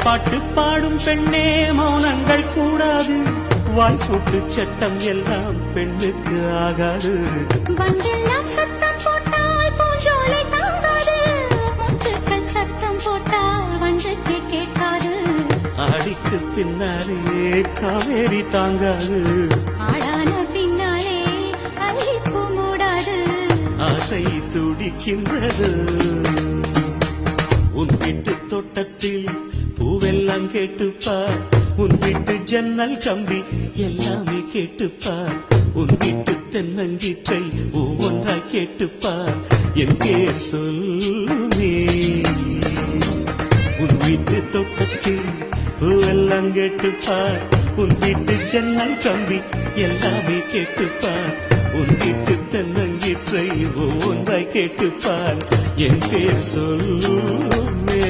பாட்டு பாடும் பெண்ணே மௌனங்கள் கூடாது, வாய்ப்பூட்டு சட்டம் எல்லாம் பெண்ணுக்கு ஆகாது. வண்டெல்லாம் சத்தம் போட்டால் பூஞ்சோலை தாங்காது, முத்துக்கள் சத்தம் போட்டால் வண்டுக்கு கேட்காது. ஆடிக்கு பின்னாலே காவேரி தாங்காது, ஆளான பின்னாலே அல்லிப்பூ மூடாது. ஆசை துடிக்கின்றது. உன் வீட்டு தோட்டத்தில் பூவெல்லாம் கேட்டுப்பார், உன் வீட்டு ஜன்னல் கம்பி எல்லாமே கேட்டுப்பார், உன் வீட்டு தென்னங்கீற்றை ஒவ்வொன்றாய் கேட்டுப்பார், என் பேர் சொல்லுமே. உன் வீட்டு தோட்டத்தில் பூவெல்லாம் கேட்டுப்பார், உன் வீட்டு ஜன்னல் கம்பி எல்லாமே கேட்டுப்பார், உன் வீட்டு தென்னங்கீற்றை ஒவ்வொன்றாய் கேட்டுப்பார், என் பேர் சொல்லுமே.